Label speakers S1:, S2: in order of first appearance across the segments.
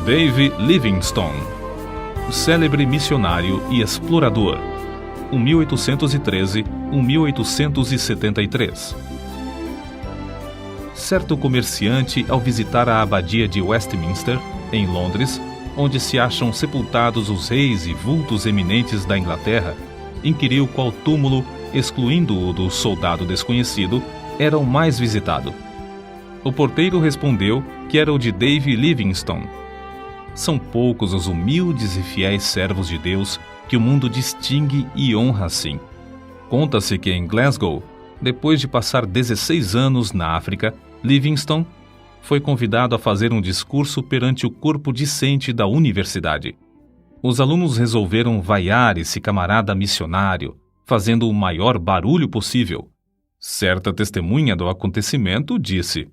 S1: Dave Livingstone, célebre missionário e explorador, 1813–1873. Certo comerciante, ao visitar a abadia de Westminster, em Londres, onde se acham sepultados os reis e vultos eminentes da Inglaterra, inquiriu qual túmulo, excluindo o do soldado desconhecido, era o mais visitado. O porteiro respondeu que era o de Dave Livingstone. São poucos os humildes e fiéis servos de Deus que o mundo distingue e honra assim. Conta-se que em Glasgow, depois de passar 16 anos na África, Livingstone foi convidado a fazer um discurso perante o corpo discente da universidade. Os alunos resolveram vaiar esse camarada missionário, fazendo o maior barulho possível. Certa testemunha do acontecimento disse: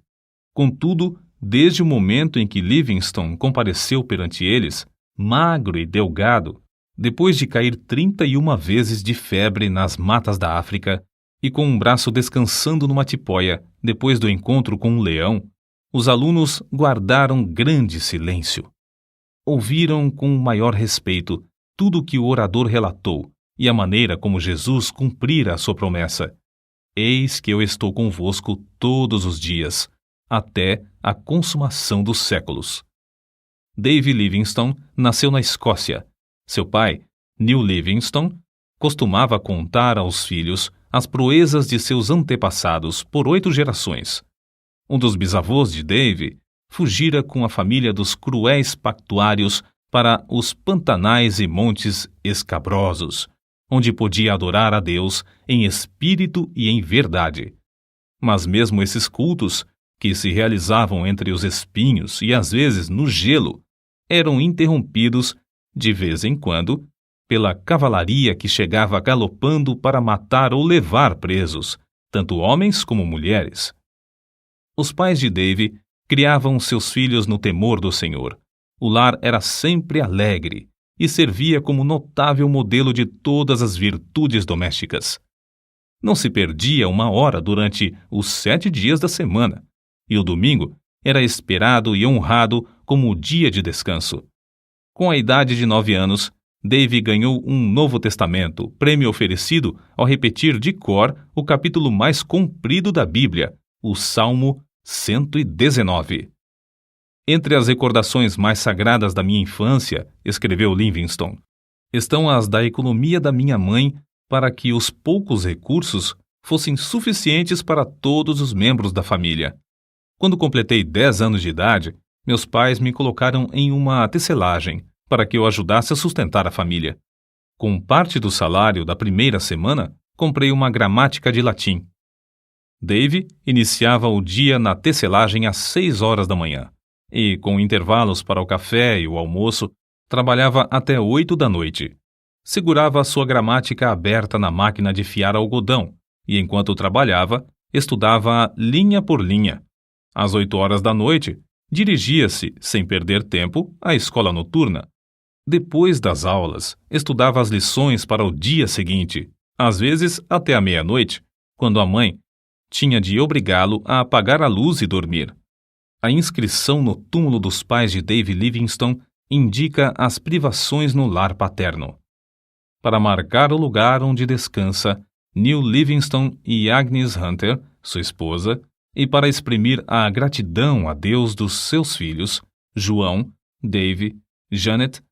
S1: "Contudo, desde o momento em que Livingstone compareceu perante eles, magro e delgado, depois de cair 31 vezes de febre nas matas da África e com um braço descansando numa tipóia depois do encontro com um leão, os alunos guardaram grande silêncio. Ouviram com o maior respeito tudo o que o orador relatou e a maneira como Jesus cumprira a sua promessa. Eis que eu estou convosco todos os dias, até a consumação dos séculos." Dave Livingstone nasceu na Escócia. Seu pai, Neil Livingstone, costumava contar aos filhos as proezas de seus antepassados por 8 gerações. Um dos bisavôs de Dave fugira com a família dos cruéis pactuários para os pantanais e montes escabrosos, onde podia adorar a Deus em espírito e em verdade. Mas mesmo esses cultos, que se realizavam entre os espinhos e às vezes no gelo, eram interrompidos, de vez em quando, pela cavalaria que chegava galopando para matar ou levar presos, tanto homens como mulheres. Os pais de Dave criavam seus filhos no temor do Senhor. O lar era sempre alegre e servia como notável modelo de todas as virtudes domésticas. Não se perdia uma hora durante os 7 dias da semana, e o domingo era esperado e honrado como o dia de descanso. Com a idade de 9 anos, Dave ganhou um Novo Testamento, prêmio oferecido ao repetir de cor o capítulo mais comprido da Bíblia, o Salmo 119. "Entre as recordações mais sagradas da minha infância", escreveu Livingstone, "estão as da economia da minha mãe para que os poucos recursos fossem suficientes para todos os membros da família. Quando completei 10 anos de idade, meus pais me colocaram em uma tecelagem para que eu ajudasse a sustentar a família. Com parte do salário da primeira semana, comprei uma gramática de latim." Dave iniciava o dia na tecelagem às 6 horas da manhã e, com intervalos para o café e o almoço, trabalhava até 8 da noite. Segurava a sua gramática aberta na máquina de fiar algodão e, enquanto trabalhava, estudava linha por linha. Às 8 horas da noite, dirigia-se, sem perder tempo, à escola noturna. Depois das aulas, estudava as lições para o dia seguinte, às vezes até a meia-noite, quando a mãe tinha de obrigá-lo a apagar a luz e dormir. A inscrição no túmulo dos pais de Dave Livingstone indica as privações no lar paterno. Para marcar o lugar onde descansa Neil Livingstone e Agnes Hunter, sua esposa, e para exprimir a gratidão a Deus dos seus filhos, João, Dave, Janet,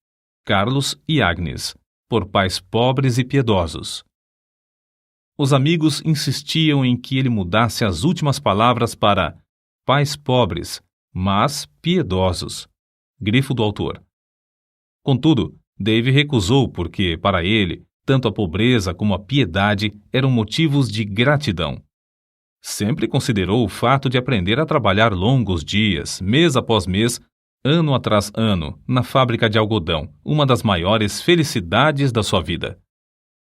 S1: Carlos e Agnes, por pais pobres e piedosos. Os amigos insistiam em que ele mudasse as últimas palavras para pais pobres, mas piedosos. Grifo do autor. Contudo, Dave recusou porque, para ele, tanto a pobreza como a piedade eram motivos de gratidão. Sempre considerou o fato de aprender a trabalhar longos dias, mês após mês, ano atrás ano, na fábrica de algodão, uma das maiores felicidades da sua vida.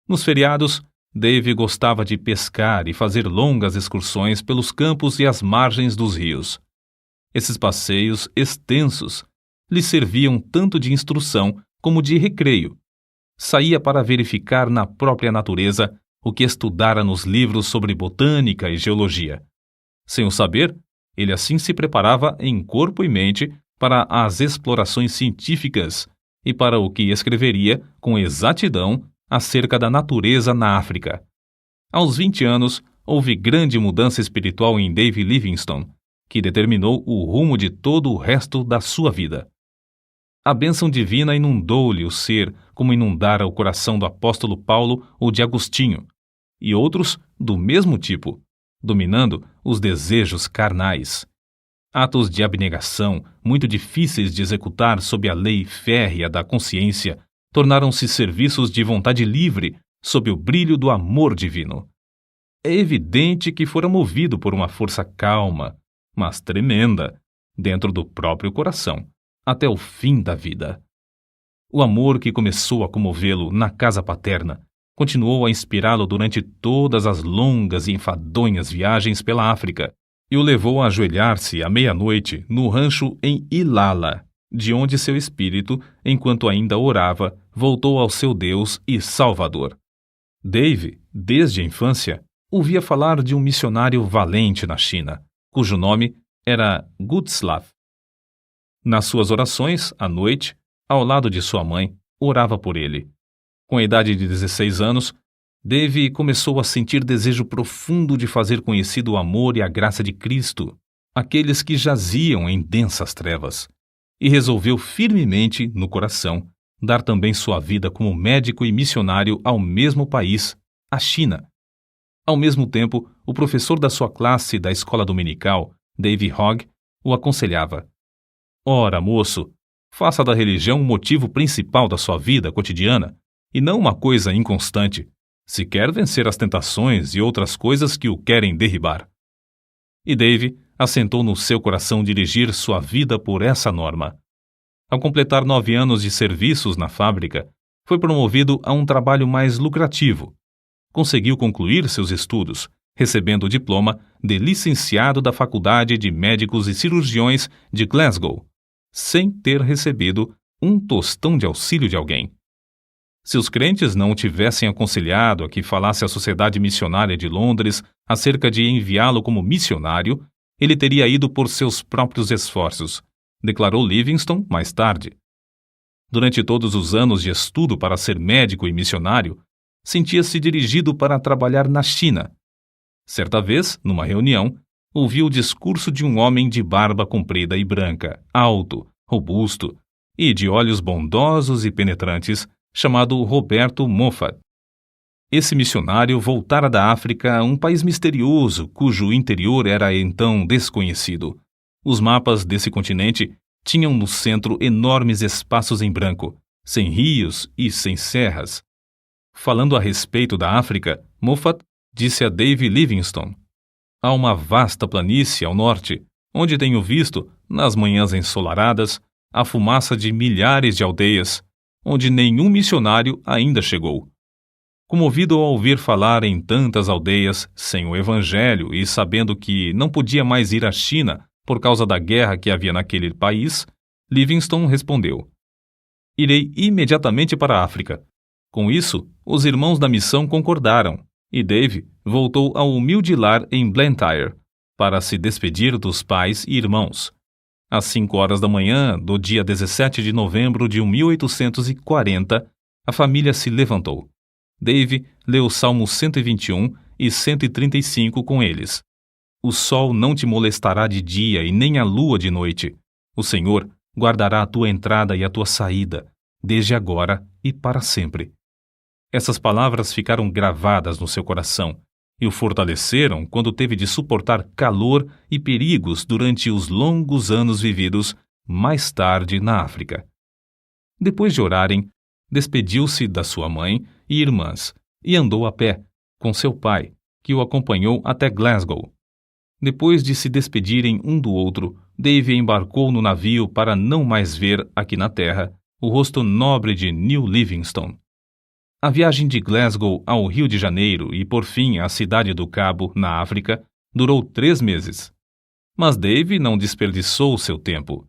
S1: Nos feriados, Dave gostava de pescar e fazer longas excursões pelos campos e as margens dos rios. Esses passeios extensos lhe serviam tanto de instrução como de recreio. Saía para verificar na própria natureza o que estudara nos livros sobre botânica e geologia. Sem o saber, ele assim se preparava em corpo e mente para as explorações científicas e para o que escreveria com exatidão acerca da natureza na África. Aos 20 anos, houve grande mudança espiritual em Dave Livingstone, que determinou o rumo de todo o resto da sua vida. A bênção divina inundou-lhe o ser como inundara o coração do apóstolo Paulo ou de Agostinho, e outros do mesmo tipo, dominando os desejos carnais. Atos de abnegação, muito difíceis de executar sob a lei férrea da consciência, tornaram-se serviços de vontade livre sob o brilho do amor divino. É evidente que fora movido por uma força calma, mas tremenda, dentro do próprio coração, até o fim da vida. O amor que começou a comovê-lo na casa paterna continuou a inspirá-lo durante todas as longas e enfadonhas viagens pela África e o levou a ajoelhar-se à meia-noite no rancho em Ilala, de onde seu espírito, enquanto ainda orava, voltou ao seu Deus e Salvador. Dave, desde a infância, ouvia falar de um missionário valente na China, cujo nome era Gutslav. Nas suas orações, à noite, ao lado de sua mãe, orava por ele. Com a idade de 16 anos, Dave começou a sentir desejo profundo de fazer conhecido o amor e a graça de Cristo, aqueles que jaziam em densas trevas, e resolveu firmemente, no coração, dar também sua vida como médico e missionário ao mesmo país, a China. Ao mesmo tempo, o professor da sua classe da escola dominical, Dave Hogg, o aconselhava: Ora, moço, faça da religião o motivo principal da sua vida cotidiana, e não uma coisa inconstante, se quer vencer as tentações e outras coisas que o querem derribar. E Dave assentou no seu coração dirigir sua vida por essa norma. Ao completar 9 anos de serviços na fábrica, foi promovido a um trabalho mais lucrativo. Conseguiu concluir seus estudos, recebendo o diploma de licenciado da Faculdade de Médicos e Cirurgiões de Glasgow, sem ter recebido um tostão de auxílio de alguém. Se os crentes não o tivessem aconselhado a que falasse à Sociedade Missionária de Londres acerca de enviá-lo como missionário, ele teria ido por seus próprios esforços, declarou Livingstone mais tarde. Durante todos os anos de estudo para ser médico e missionário, sentia-se dirigido para trabalhar na China. Certa vez, numa reunião, ouviu o discurso de um homem de barba comprida e branca, alto, robusto e de olhos bondosos e penetrantes, chamado Roberto Moffat. Esse missionário voltara da África a um país misterioso cujo interior era então desconhecido. Os mapas desse continente tinham no centro enormes espaços em branco, sem rios e sem serras. Falando a respeito da África, Moffat disse a Dave Livingstone: Há uma vasta planície ao norte, onde tenho visto, nas manhãs ensolaradas, a fumaça de milhares de aldeias, onde nenhum missionário ainda chegou. Comovido ao ouvir falar em tantas aldeias sem o evangelho e sabendo que não podia mais ir à China por causa da guerra que havia naquele país, Livingstone respondeu: Irei imediatamente para a África. Com isso, os irmãos da missão concordaram, e Dave voltou ao humilde lar em Blantyre para se despedir dos pais e irmãos. Às 5 horas da manhã do dia 17 de novembro de 1840, a família se levantou. Dave leu Salmos 121 e 135 com eles. O sol não te molestará de dia e nem a lua de noite. O Senhor guardará a tua entrada e a tua saída, desde agora e para sempre. Essas palavras ficaram gravadas no seu coração e o fortaleceram quando teve de suportar calor e perigos durante os longos anos vividos mais tarde na África. Depois de orarem, despediu-se da sua mãe e irmãs e andou a pé, com seu pai, que o acompanhou até Glasgow. Depois de se despedirem um do outro, Dave embarcou no navio para não mais ver, aqui na terra, o rosto nobre de New Livingstone. A viagem de Glasgow ao Rio de Janeiro e, por fim, à cidade do Cabo, na África, durou 3 meses. Mas Dave não desperdiçou seu tempo.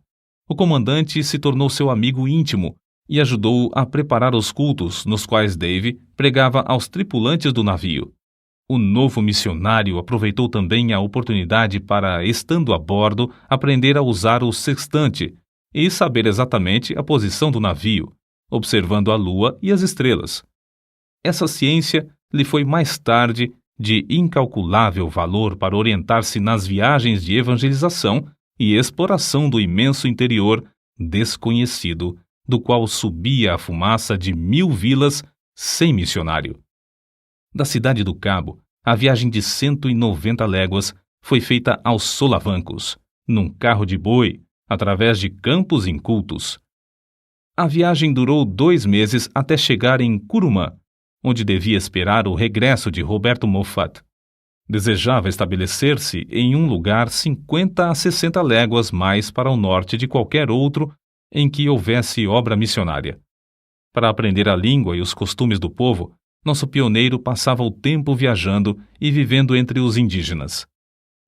S1: O comandante se tornou seu amigo íntimo e ajudou-o a preparar os cultos nos quais Dave pregava aos tripulantes do navio. O novo missionário aproveitou também a oportunidade para, estando a bordo, aprender a usar o sextante e saber exatamente a posição do navio, observando a lua e as estrelas. Essa ciência lhe foi mais tarde de incalculável valor para orientar-se nas viagens de evangelização e exploração do imenso interior desconhecido, do qual subia a fumaça de 1000 vilas sem missionário. Da cidade do Cabo, a viagem de 190 léguas foi feita aos solavancos, num carro de boi, através de campos incultos. A viagem durou 2 meses até chegar em Curumã, onde devia esperar o regresso de Roberto Moffat. Desejava estabelecer-se em um lugar 50 a 60 léguas mais para o norte de qualquer outro em que houvesse obra missionária. Para aprender a língua e os costumes do povo, nosso pioneiro passava o tempo viajando e vivendo entre os indígenas.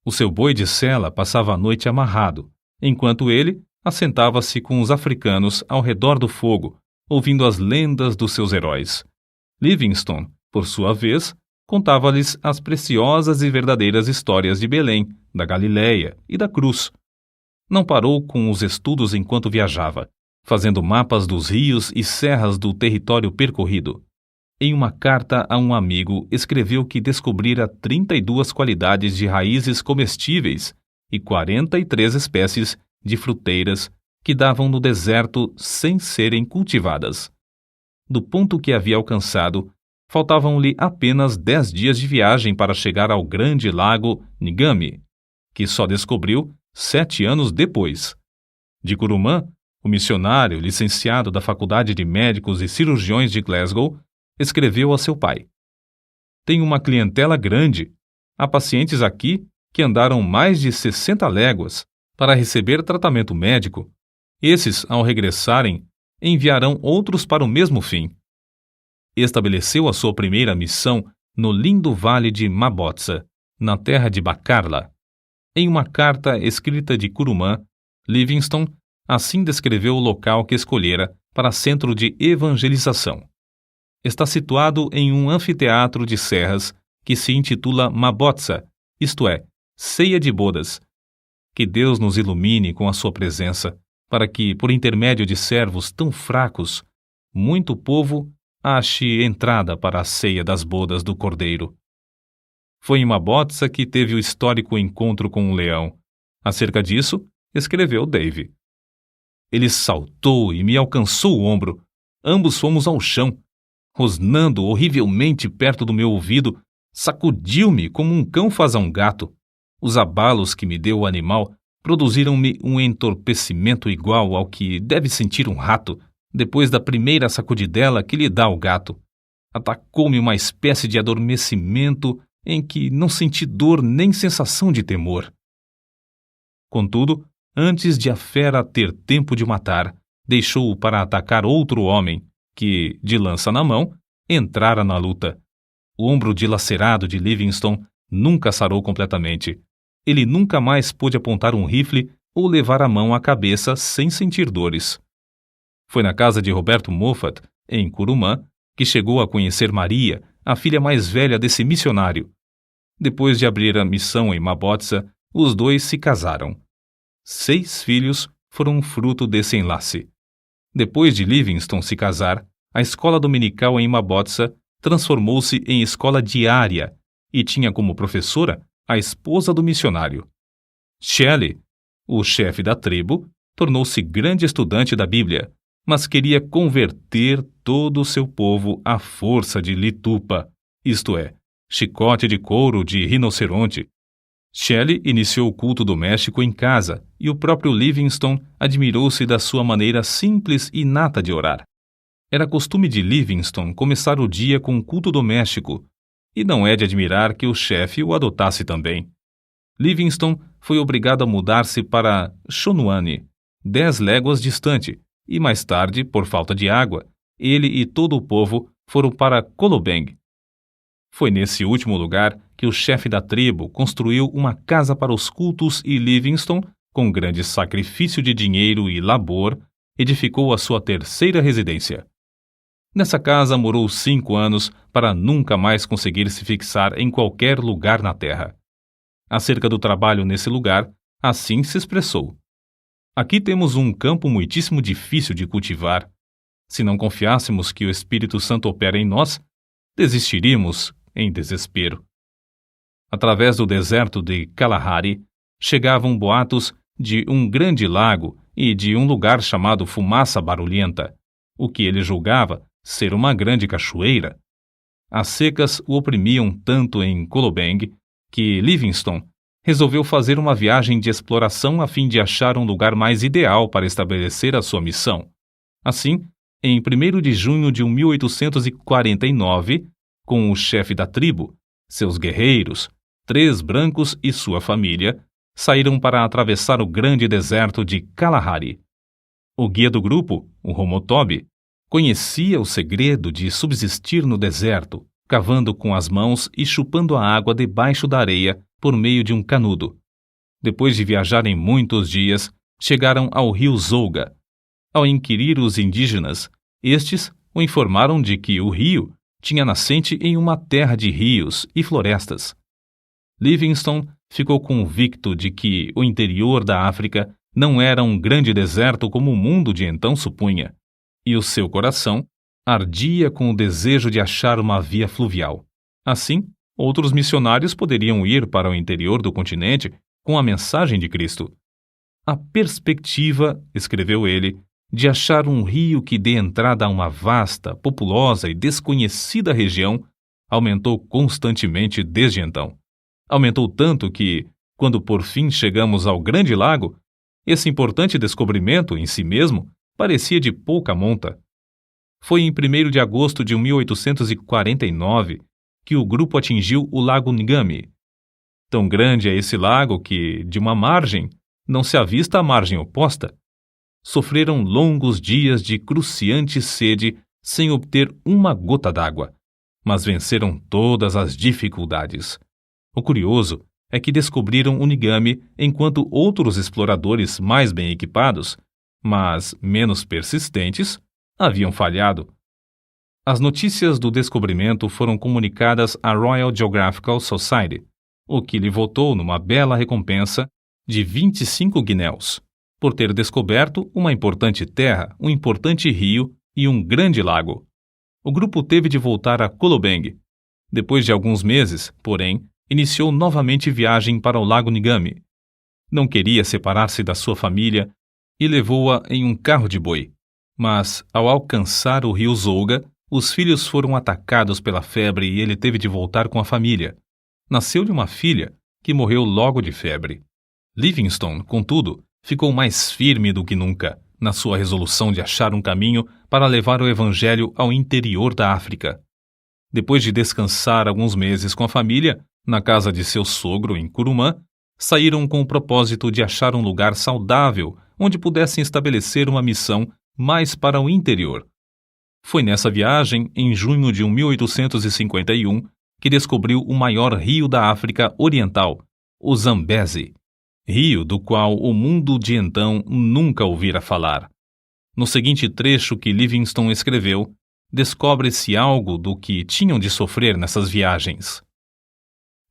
S1: O seu boi de sela passava a noite amarrado, enquanto ele assentava-se com os africanos ao redor do fogo, ouvindo as lendas dos seus heróis. Livingstone, por sua vez, contava-lhes as preciosas e verdadeiras histórias de Belém, da Galiléia e da Cruz. Não parou com os estudos enquanto viajava, fazendo mapas dos rios e serras do território percorrido. Em uma carta a um amigo, escreveu que descobrira 32 qualidades de raízes comestíveis e 43 espécies de fruteiras que davam no deserto sem serem cultivadas. Do ponto que havia alcançado, faltavam-lhe apenas 10 dias de viagem para chegar ao grande lago Ngami, que só descobriu 7 anos depois. De Curumã, o missionário, licenciado da Faculdade de Médicos e Cirurgiões de Glasgow, escreveu a seu pai: "Tenho uma clientela grande. Há pacientes aqui que andaram mais de 60 léguas para receber tratamento médico. Esses, ao regressarem, enviarão outros para o mesmo fim." Estabeleceu a sua primeira missão no lindo vale de Mabotsa, na terra de Bacarla. Em uma carta escrita de Curumã, Livingstone assim descreveu o local que escolhera para centro de evangelização. Está situado em um anfiteatro de serras que se intitula Mabotsa, isto é, ceia de bodas. Que Deus nos ilumine com a sua presença, para que, por intermédio de servos tão fracos, muito povo ache entrada para a ceia das bodas do Cordeiro. Foi em Mabotsa que teve o histórico encontro com um leão. Acerca disso, escreveu Dave: "Ele saltou e me alcançou o ombro. Ambos fomos ao chão. Rosnando horrivelmente perto do meu ouvido, sacudiu-me como um cão faz a um gato. Os abalos que me deu o animal produziram-me um entorpecimento igual ao que deve sentir um rato depois da primeira sacudidela que lhe dá o gato. Atacou-me uma espécie de adormecimento em que não senti dor nem sensação de temor. Contudo, antes de a fera ter tempo de matar, deixou-o para atacar outro homem, que, de lança na mão, entrara na luta. O ombro dilacerado de Livingstone nunca sarou completamente. Ele nunca mais pôde apontar um rifle ou levar a mão à cabeça sem sentir dores. Foi na casa de Roberto Moffat, em Curumã, que chegou a conhecer Maria, a filha mais velha desse missionário. Depois de abrir a missão em Mabotsa, os dois se casaram. 6 filhos foram fruto desse enlace. Depois de Livingstone se casar, a escola dominical em Mabotsa transformou-se em escola diária e tinha como professora a esposa do missionário. Shelley, o chefe da tribo, tornou-se grande estudante da Bíblia, mas queria converter todo o seu povo à força de litupa, isto é, chicote de couro de rinoceronte. Shelley iniciou o culto doméstico em casa e o próprio Livingstone admirou-se da sua maneira simples e inata de orar. Era costume de Livingstone começar o dia com um culto doméstico, e não é de admirar que o chefe o adotasse também. Livingstone foi obrigado a mudar-se para Shonuane, 10 léguas distante, e mais tarde, por falta de água, ele e todo o povo foram para Kolobeng. Foi nesse último lugar que o chefe da tribo construiu uma casa para os cultos e Livingstone, com grande sacrifício de dinheiro e labor, edificou a sua terceira residência. Nessa casa morou 5 anos para nunca mais conseguir se fixar em qualquer lugar na terra. Acerca do trabalho nesse lugar, assim se expressou: Aqui temos um campo muitíssimo difícil de cultivar. Se não confiássemos que o Espírito Santo opera em nós, desistiríamos em desespero. Através do deserto de Kalahari, chegavam boatos de um grande lago e de um lugar chamado Fumaça Barulhenta, o que ele julgava ser uma grande cachoeira. As secas o oprimiam tanto em Kolobeng que Livingstone resolveu fazer uma viagem de exploração a fim de achar um lugar mais ideal para estabelecer a sua missão. Assim, em 1º de junho de 1849, com o chefe da tribo, seus guerreiros, 3 brancos e sua família, saíram para atravessar o grande deserto de Kalahari. O guia do grupo, o Homotobi, conhecia o segredo de subsistir no deserto, cavando com as mãos e chupando a água debaixo da areia por meio de um canudo. Depois de viajarem muitos dias, chegaram ao rio Zouga. Ao inquirir os indígenas, estes o informaram de que o rio tinha nascente em uma terra de rios e florestas. Livingstone ficou convicto de que o interior da África não era um grande deserto como o mundo de então supunha, e o seu coração ardia com o desejo de achar uma via fluvial. Assim, outros missionários poderiam ir para o interior do continente com a mensagem de Cristo. A perspectiva, escreveu ele, de achar um rio que dê entrada a uma vasta, populosa e desconhecida região aumentou constantemente desde então. Aumentou tanto que, quando por fim chegamos ao Grande Lago, esse importante descobrimento em si mesmo parecia de pouca monta. Foi em 1º de agosto de 1849 que o grupo atingiu o Lago Ngami. Tão grande é esse lago que, de uma margem, não se avista a margem oposta. Sofreram longos dias de cruciante sede sem obter uma gota d'água, mas venceram todas as dificuldades. O curioso é que descobriram o Ngami enquanto outros exploradores mais bem equipados, mas menos persistentes, haviam falhado. As notícias do descobrimento foram comunicadas à Royal Geographical Society, o que lhe votou numa bela recompensa de 25 guinéus, por ter descoberto uma importante terra, um importante rio e um grande lago. O grupo teve de voltar a Kolobeng. Depois de alguns meses, porém, iniciou novamente viagem para o Lago Ngami. Não queria separar-se da sua família e levou-a em um carro de boi. Mas, ao alcançar o rio Zouga, os filhos foram atacados pela febre e ele teve de voltar com a família. Nasceu-lhe uma filha, que morreu logo de febre. Livingstone, contudo, ficou mais firme do que nunca na sua resolução de achar um caminho para levar o evangelho ao interior da África. Depois de descansar alguns meses com a família, na casa de seu sogro em Kurumã, saíram com o propósito de achar um lugar saudável onde pudessem estabelecer uma missão mais para o interior. Foi nessa viagem, em junho de 1851, que descobriu o maior rio da África Oriental, o Zambezi, rio do qual o mundo de então nunca ouvira falar. No seguinte trecho que Livingstone escreveu, descobre-se algo do que tinham de sofrer nessas viagens.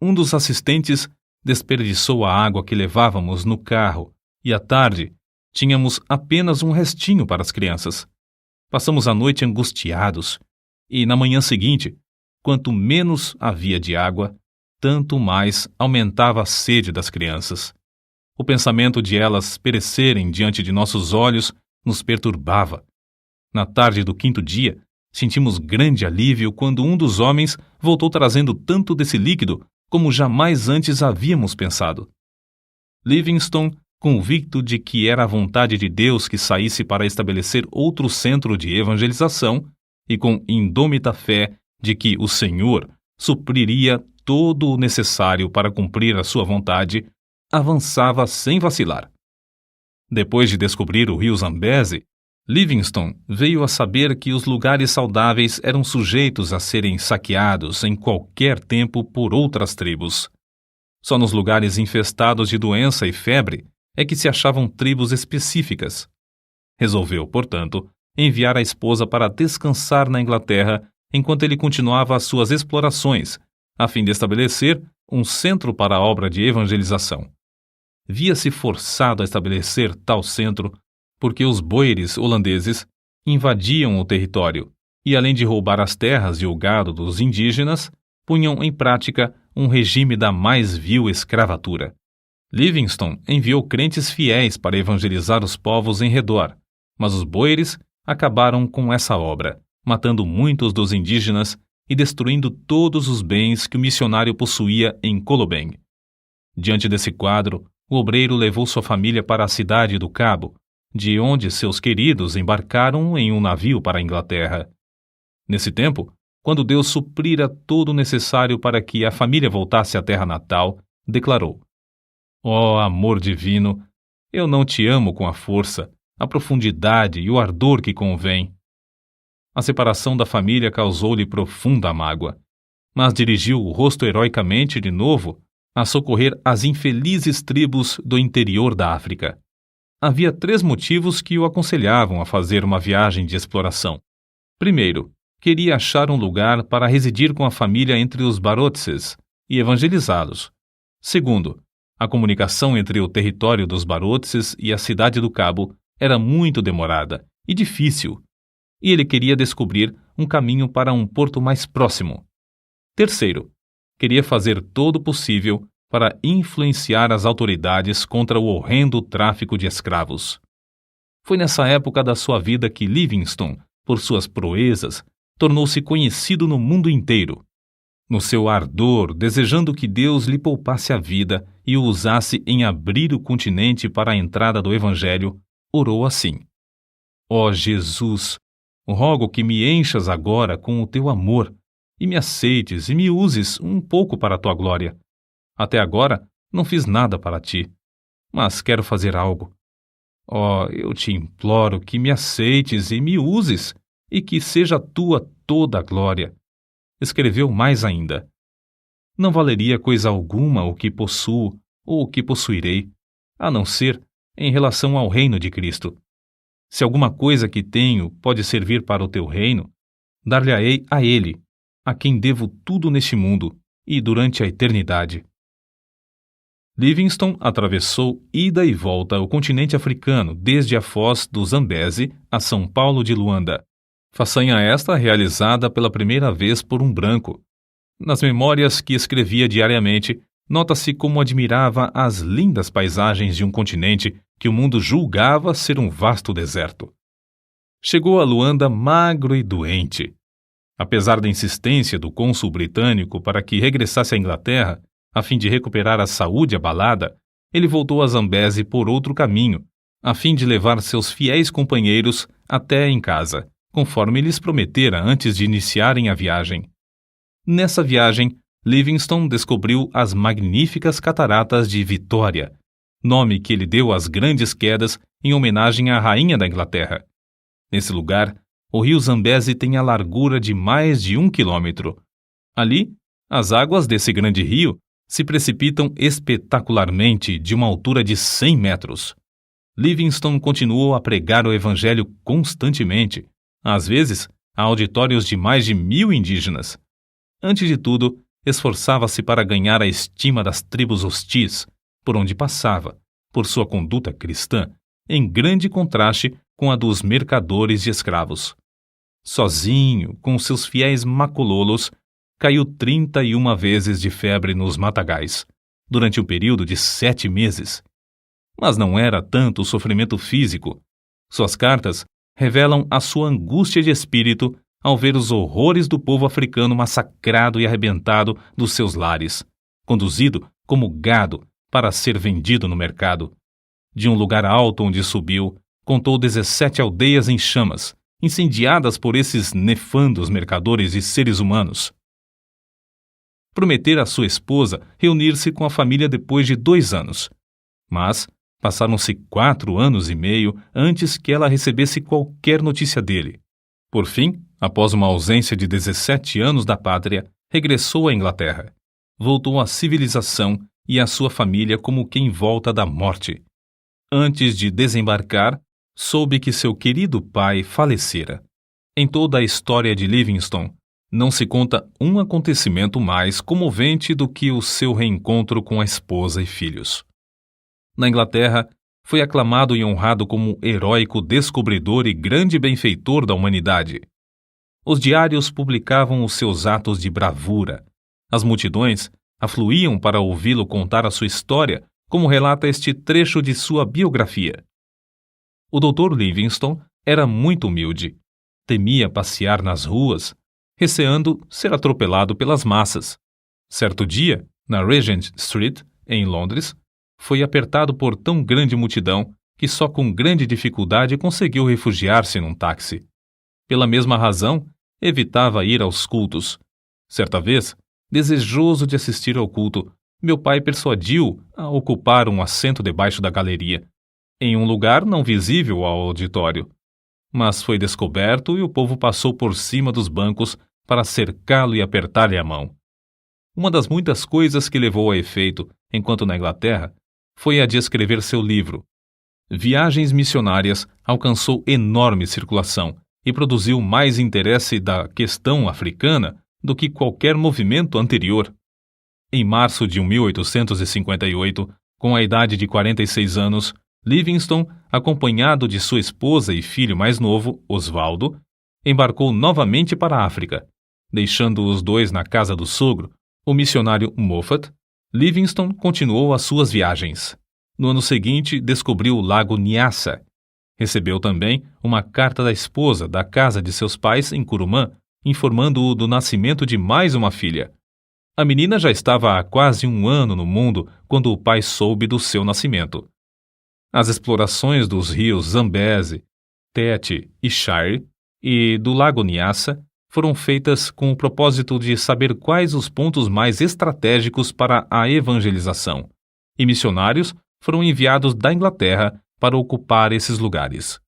S1: Um dos assistentes desperdiçou a água que levávamos no carro e, à tarde, tínhamos apenas um restinho para as crianças. Passamos a noite angustiados e, na manhã seguinte, quanto menos havia de água, tanto mais aumentava a sede das crianças. O pensamento de elas perecerem diante de nossos olhos nos perturbava. Na tarde do 5º dia, sentimos grande alívio quando um dos homens voltou trazendo tanto desse líquido como jamais antes havíamos pensado. Livingstone, convicto de que era a vontade de Deus que saísse para estabelecer outro centro de evangelização, e com indômita fé de que o Senhor supriria todo o necessário para cumprir a sua vontade, avançava sem vacilar. Depois de descobrir o rio Zambezi, Livingstone veio a saber que os lugares saudáveis eram sujeitos a serem saqueados em qualquer tempo por outras tribos. Só nos lugares infestados de doença e febre é que se achavam tribos específicas. Resolveu, portanto, enviar a esposa para descansar na Inglaterra enquanto ele continuava as suas explorações, a fim de estabelecer um centro para a obra de evangelização. via-se forçado a estabelecer tal centro porque os boeres holandeses invadiam o território e, além de roubar as terras e o gado dos indígenas, punham em prática um regime da mais vil escravatura. Livingstone enviou crentes fiéis para evangelizar os povos em redor, mas os boeres acabaram com essa obra, matando muitos dos indígenas e destruindo todos os bens que o missionário possuía em Kolobeng. Diante desse quadro, o obreiro levou sua família para a cidade do Cabo, de onde seus queridos embarcaram em um navio para a Inglaterra. Nesse tempo, quando Deus suprira todo o necessário para que a família voltasse à terra natal, declarou: Ó amor divino, eu não te amo com a força, a profundidade e o ardor que convém. A separação da família causou-lhe profunda mágoa, mas dirigiu o rosto heroicamente de novo a socorrer as infelizes tribos do interior da África. Havia 3 motivos que o aconselhavam a fazer uma viagem de exploração. Primeiro, queria achar um lugar para residir com a família entre os Barotses e evangelizá-los. Segundo, a comunicação entre o território dos Barotses e a cidade do Cabo era muito demorada e difícil, e ele queria descobrir um caminho para um porto mais próximo. Terceiro, queria fazer todo o possível para influenciar as autoridades contra o horrendo tráfico de escravos. Foi nessa época da sua vida que Livingstone, por suas proezas, tornou-se conhecido no mundo inteiro. No seu ardor, desejando que Deus lhe poupasse a vida e o usasse em abrir o continente para a entrada do Evangelho, orou assim: Ó Jesus, rogo que me enchas agora com o teu amor e me aceites e me uses um pouco para a tua glória. Até agora não fiz nada para ti, mas quero fazer algo. Ó, eu te imploro que me aceites e me uses e que seja tua toda a glória. Escreveu mais ainda: Não valeria coisa alguma o que possuo ou o que possuirei, a não ser em relação ao reino de Cristo. Se alguma coisa que tenho pode servir para o teu reino, dar-lhe-ei a ele, a quem devo tudo neste mundo e durante a eternidade. Livingstone atravessou ida e volta o continente africano desde a foz do Zambeze a São Paulo de Luanda. Façanha esta realizada pela primeira vez por um branco. Nas memórias que escrevia diariamente, nota-se como admirava as lindas paisagens de um continente que o mundo julgava ser um vasto deserto. Chegou a Luanda magro e doente. Apesar da insistência do cônsul britânico para que regressasse à Inglaterra, a fim de recuperar a saúde abalada, ele voltou a Zambeze por outro caminho, a fim de levar seus fiéis companheiros até em casa, conforme lhes prometera antes de iniciarem a viagem. Nessa viagem, Livingstone descobriu as magníficas cataratas de Vitória, nome que ele deu às grandes quedas em homenagem à rainha da Inglaterra. Nesse lugar, o rio Zambeze tem a largura de mais de 1 quilômetro. Ali, as águas desse grande rio se precipitam espetacularmente de uma altura de 100 metros. Livingstone continuou a pregar o evangelho constantemente, às vezes a auditórios de mais de 1000 indígenas. Antes de tudo, esforçava-se para ganhar a estima das tribos hostis, por onde passava, por sua conduta cristã, em grande contraste com a dos mercadores de escravos. Sozinho, com seus fiéis macololos, caiu 31 vezes de febre nos matagais, durante um período de 7 meses. Mas não era tanto o sofrimento físico. Suas cartas revelam a sua angústia de espírito ao ver os horrores do povo africano massacrado e arrebentado dos seus lares, conduzido como gado para ser vendido no mercado. De um lugar alto onde subiu, contou 17 aldeias em chamas, incendiadas por esses nefandos mercadores e seres humanos. Prometera à sua esposa reunir-se com a família depois de 2 anos. Mas passaram-se 4 anos e meio antes que ela recebesse qualquer notícia dele. Por fim, após uma ausência de 17 anos da pátria, regressou à Inglaterra. Voltou à civilização e à sua família como quem volta da morte. Antes de desembarcar, soube que seu querido pai falecera. Em toda a história de Livingstone, não se conta um acontecimento mais comovente do que o seu reencontro com a esposa e filhos. Na Inglaterra, foi aclamado e honrado como heróico descobridor e grande benfeitor da humanidade. Os diários publicavam os seus atos de bravura. As multidões afluíam para ouvi-lo contar a sua história, como relata este trecho de sua biografia. O Dr. Livingstone era muito humilde. Temia passear nas ruas, receando ser atropelado pelas massas. Certo dia, na Regent Street, em Londres, foi apertado por tão grande multidão que só com grande dificuldade conseguiu refugiar-se num táxi. Pela mesma razão, evitava ir aos cultos. Certa vez, desejoso de assistir ao culto, meu pai persuadiu-o a ocupar um assento debaixo da galeria, em um lugar não visível ao auditório. Mas foi descoberto e o povo passou por cima dos bancos para cercá-lo e apertar-lhe a mão. Uma das muitas coisas que levou a efeito, enquanto na Inglaterra, foi a de escrever seu livro. Viagens Missionárias alcançou enorme circulação e produziu mais interesse da questão africana do que qualquer movimento anterior. Em março de 1858, com a idade de 46 anos, Livingstone, acompanhado de sua esposa e filho mais novo, Osvaldo, embarcou novamente para a África. Deixando os dois na casa do sogro, o missionário Moffat, Livingstone continuou as suas viagens. No ano seguinte, descobriu o lago Nyassa. Recebeu também uma carta da esposa da casa de seus pais em Curumã, informando-o do nascimento de mais uma filha. A menina já estava há quase um ano no mundo quando o pai soube do seu nascimento. As explorações dos rios Zambeze, Tete e Shire e do lago Nyassa foram feitas com o propósito de saber quais os pontos mais estratégicos para a evangelização, e missionários foram enviados da Inglaterra para ocupar esses lugares.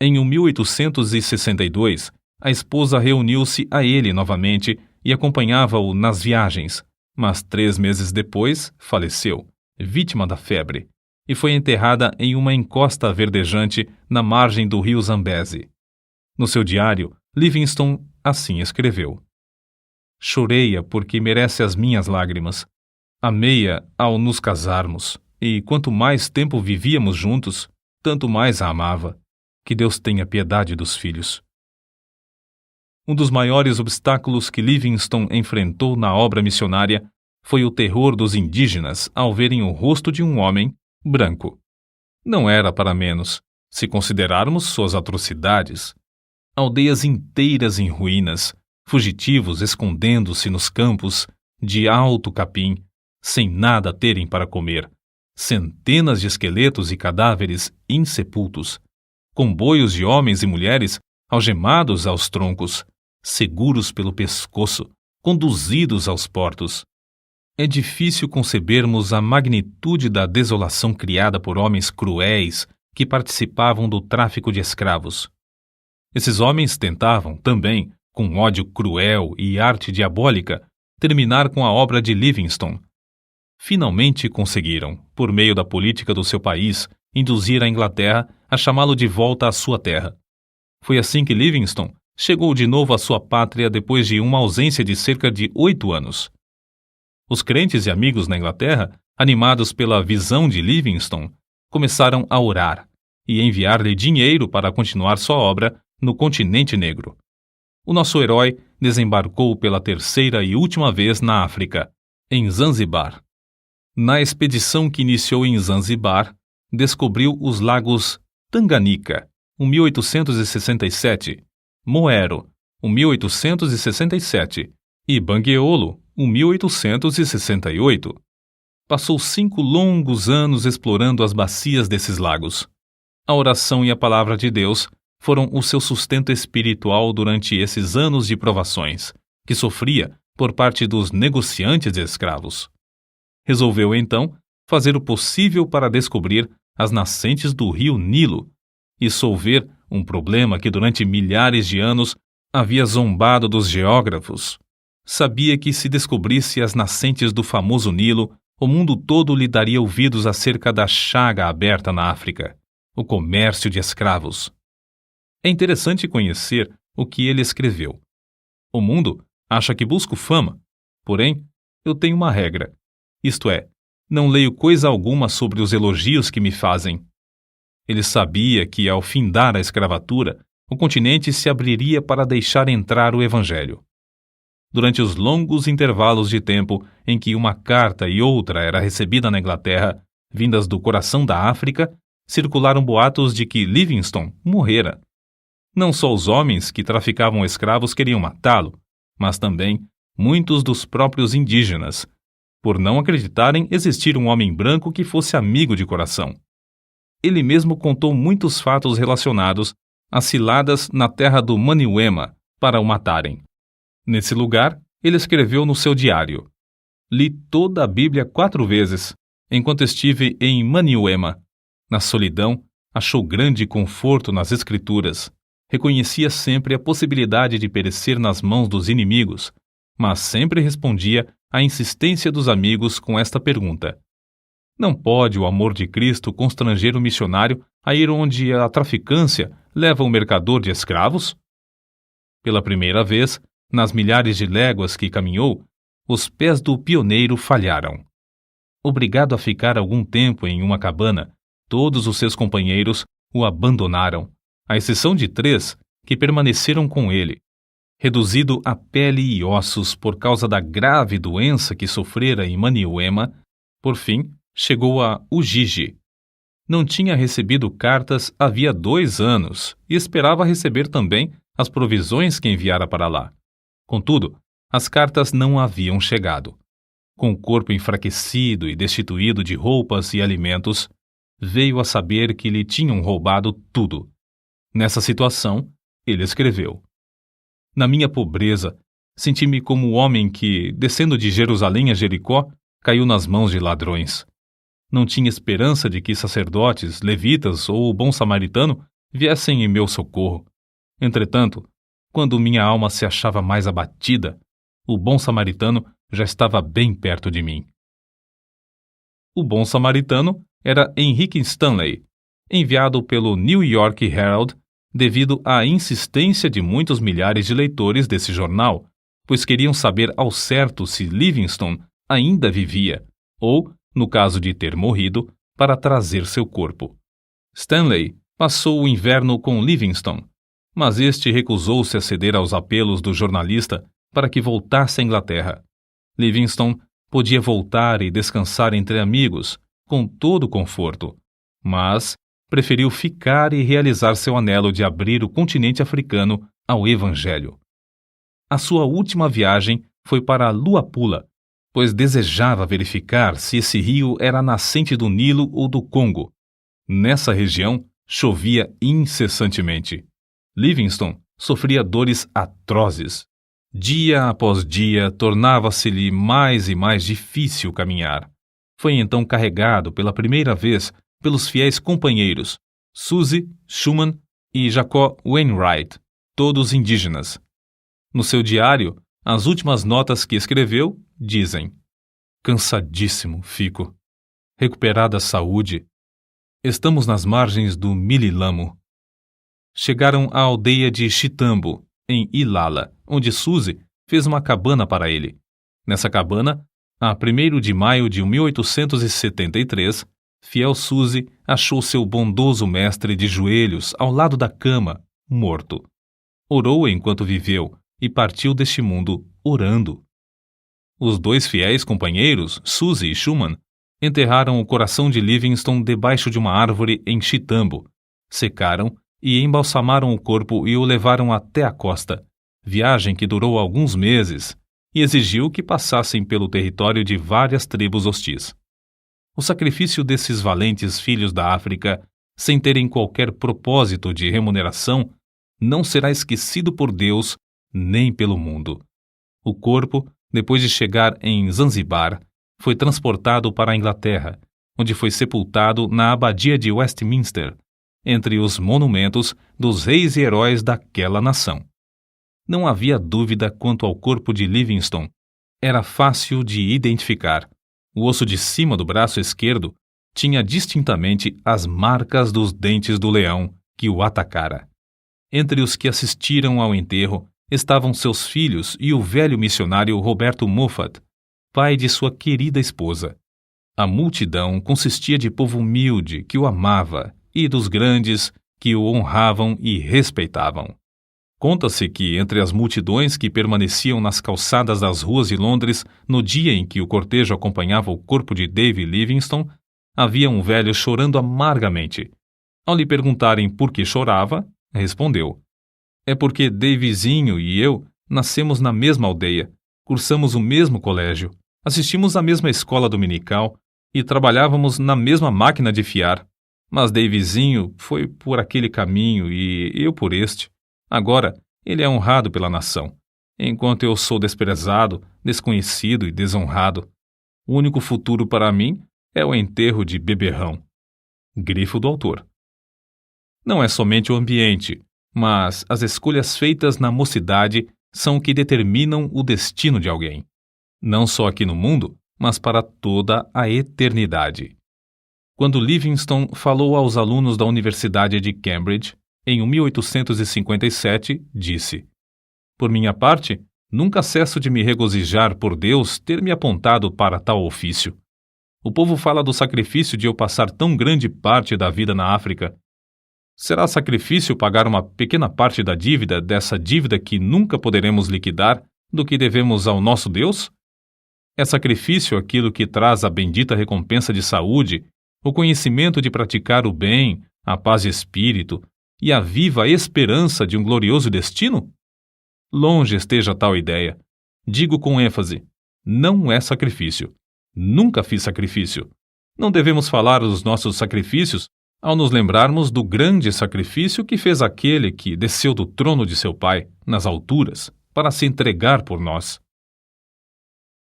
S1: Em 1862, a esposa reuniu-se a ele novamente e acompanhava-o nas viagens, mas 3 meses depois faleceu, vítima da febre, e foi enterrada em uma encosta verdejante na margem do rio Zambeze. No seu diário, Livingstone assim escreveu: Chorei-a porque merece as minhas lágrimas. Amei-a ao nos casarmos, e quanto mais tempo vivíamos juntos, tanto mais a amava. Que Deus tenha piedade dos filhos. Um dos maiores obstáculos que Livingstone enfrentou na obra missionária foi o terror dos indígenas ao verem o rosto de um homem branco. Não era para menos, se considerarmos suas atrocidades. Aldeias inteiras em ruínas, fugitivos escondendo-se nos campos de alto capim, sem nada terem para comer, centenas de esqueletos e cadáveres insepultos, comboios de homens e mulheres algemados aos troncos, seguros pelo pescoço, conduzidos aos portos. É difícil concebermos a magnitude da desolação criada por homens cruéis que participavam do tráfico de escravos. Esses homens tentavam, também, com ódio cruel e arte diabólica, terminar com a obra de Livingstone. Finalmente conseguiram, por meio da política do seu país, induzir a Inglaterra a chamá-lo de volta à sua terra. Foi assim que Livingstone chegou de novo à sua pátria depois de uma ausência de cerca de 8 anos. Os crentes e amigos na Inglaterra, animados pela visão de Livingstone, começaram a orar e enviar-lhe dinheiro para continuar sua obra no continente negro. O nosso herói desembarcou pela 3ª e última vez na África, em Zanzibar. Na expedição que iniciou em Zanzibar, descobriu os lagos Tanganyika, 1867, Moero, 1867, e Bangueolo, 1868. Passou 5 longos anos explorando as bacias desses lagos. A oração e a palavra de Deus foram o seu sustento espiritual durante esses anos de provações, que sofria por parte dos negociantes de escravos. Resolveu, então, fazer o possível para descobrir as nascentes do rio Nilo e solver um problema que durante milhares de anos havia zombado dos geógrafos. Sabia que se descobrisse as nascentes do famoso Nilo, o mundo todo lhe daria ouvidos acerca da chaga aberta na África, o comércio de escravos. É interessante conhecer o que ele escreveu. O mundo acha que busco fama, porém, eu tenho uma regra, isto é, Não leio coisa alguma sobre os elogios que me fazem. Ele sabia que, ao findar a escravatura, o continente se abriria para deixar entrar o Evangelho. Durante os longos intervalos de tempo em que uma carta e outra era recebida na Inglaterra, vindas do coração da África, circularam boatos de que Livingstone morrera. Não só os homens que traficavam escravos queriam matá-lo, mas também muitos dos próprios indígenas, por não acreditarem existir um homem branco que fosse amigo de coração. Ele mesmo contou muitos fatos relacionados às ciladas na terra do Maniuema para o matarem. Nesse lugar, ele escreveu no seu diário: "Li toda a Bíblia 4 vezes, enquanto estive em Maniuema. Na solidão, achou grande conforto nas Escrituras. Reconhecia sempre a possibilidade de perecer nas mãos dos inimigos, mas sempre respondia à insistência dos amigos com esta pergunta: não pode o amor de Cristo constranger o missionário a ir onde a traficância leva o mercador de escravos?" Pela primeira vez, nas milhares de léguas que caminhou, os pés do pioneiro falharam. Obrigado a ficar algum tempo em uma cabana, todos os seus companheiros o abandonaram, à exceção de 3 que permaneceram com ele. Reduzido a pele e ossos por causa da grave doença que sofrera em Maniuema, por fim, chegou a Ujiji. Não tinha recebido cartas havia 2 anos e esperava receber também as provisões que enviara para lá. Contudo, as cartas não haviam chegado. Com o corpo enfraquecido e destituído de roupas e alimentos, veio a saber que lhe tinham roubado tudo. Nessa situação, ele escreveu: "Na minha pobreza, senti-me como o homem que, descendo de Jerusalém a Jericó, caiu nas mãos de ladrões. Não tinha esperança de que sacerdotes, levitas ou o bom samaritano viessem em meu socorro. Entretanto, quando minha alma se achava mais abatida, o bom samaritano já estava bem perto de mim." O bom samaritano era Henrique Stanley, enviado pelo New York Herald devido à insistência de muitos milhares de leitores desse jornal, pois queriam saber ao certo se Livingstone ainda vivia, ou, no caso de ter morrido, para trazer seu corpo. Stanley passou o inverno com Livingstone, mas este recusou-se a ceder aos apelos do jornalista para que voltasse à Inglaterra. Livingstone podia voltar e descansar entre amigos, com todo o conforto, mas preferiu ficar e realizar seu anelo de abrir o continente africano ao Evangelho. A sua última viagem foi para Luapula, pois desejava verificar se esse rio era a nascente do Nilo ou do Congo. Nessa região, chovia incessantemente. Livingstone sofria dores atrozes. Dia após dia, tornava-se-lhe mais e mais difícil caminhar. Foi então carregado pela primeira vez pelos fiéis companheiros Suzy Schumann e Jacob Wainwright, todos indígenas. No seu diário, as últimas notas que escreveu dizem: "Cansadíssimo fico. Recuperada a saúde. Estamos nas margens do Mililamo." Chegaram à aldeia de Chitambo, em Ilala, onde Suzy fez uma cabana para ele. Nessa cabana, a 1º de maio de 1873, fiel Suzy achou seu bondoso mestre de joelhos ao lado da cama, morto. Orou enquanto viveu e partiu deste mundo orando. Os 2 fiéis companheiros, Suzy e Schumann, enterraram o coração de Livingstone debaixo de uma árvore em Chitambo, secaram e embalsamaram o corpo e o levaram até a costa, viagem que durou alguns meses e exigiu que passassem pelo território de várias tribos hostis. O sacrifício desses valentes filhos da África, sem terem qualquer propósito de remuneração, não será esquecido por Deus nem pelo mundo. O corpo, depois de chegar em Zanzibar, foi transportado para a Inglaterra, onde foi sepultado na abadia de Westminster, entre os monumentos dos reis e heróis daquela nação. Não havia dúvida quanto ao corpo de Livingstone. Era fácil de identificar. O osso de cima do braço esquerdo tinha distintamente as marcas dos dentes do leão que o atacara. Entre os que assistiram ao enterro estavam seus filhos e o velho missionário Roberto Moffat, pai de sua querida esposa. A multidão consistia de povo humilde que o amava e dos grandes que o honravam e respeitavam. Conta-se que, entre as multidões que permaneciam nas calçadas das ruas de Londres no dia em que o cortejo acompanhava o corpo de David Livingstone, havia um velho chorando amargamente. Ao lhe perguntarem por que chorava, respondeu: "É porque Davizinho e eu nascemos na mesma aldeia, cursamos o mesmo colégio, assistimos à mesma escola dominical e trabalhávamos na mesma máquina de fiar. Mas Davizinho foi por aquele caminho e eu por este. Agora, ele é honrado pela nação, enquanto eu sou desprezado, desconhecido e desonrado. O único futuro para mim é o enterro de beberrão." Grifo do autor. Não é somente o ambiente, mas as escolhas feitas na mocidade são o que determinam o destino de alguém. Não só aqui no mundo, mas para toda a eternidade. Quando Livingstone falou aos alunos da Universidade de Cambridge, em 1857, disse: "Por minha parte, nunca cesso de me regozijar por Deus ter me apontado para tal ofício. O povo fala do sacrifício de eu passar tão grande parte da vida na África. Será sacrifício pagar uma pequena parte da dívida, dessa dívida que nunca poderemos liquidar, do que devemos ao nosso Deus? É sacrifício aquilo que traz a bendita recompensa de saúde, o conhecimento de praticar o bem, a paz de espírito e a viva esperança de um glorioso destino? Longe esteja tal ideia. Digo com ênfase, não é sacrifício. Nunca fiz sacrifício. Não devemos falar dos nossos sacrifícios ao nos lembrarmos do grande sacrifício que fez aquele que desceu do trono de seu Pai, nas alturas, para se entregar por nós.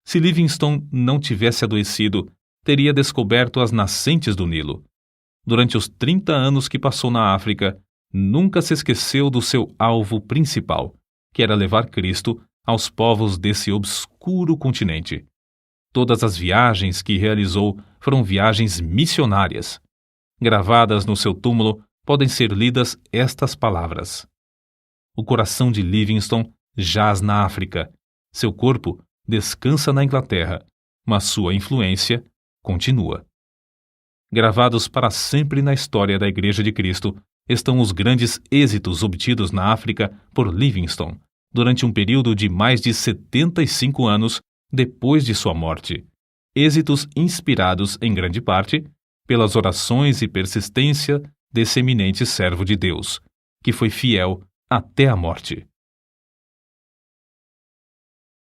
S1: Se Livingstone não tivesse adoecido, teria descoberto as nascentes do Nilo. Durante os 30 anos que passou na África, nunca se esqueceu do seu alvo principal, que era levar Cristo aos povos desse obscuro continente. Todas as viagens que realizou foram viagens missionárias. Gravadas no seu túmulo podem ser lidas estas palavras: "O coração de Livingstone jaz na África. Seu corpo descansa na Inglaterra, mas sua influência continua." Gravados para sempre na história da Igreja de Cristo estão os grandes êxitos obtidos na África por Livingstone, durante um período de mais de 75 anos depois de sua morte. Êxitos inspirados, em grande parte, pelas orações e persistência desse eminente servo de Deus, que foi fiel até a morte.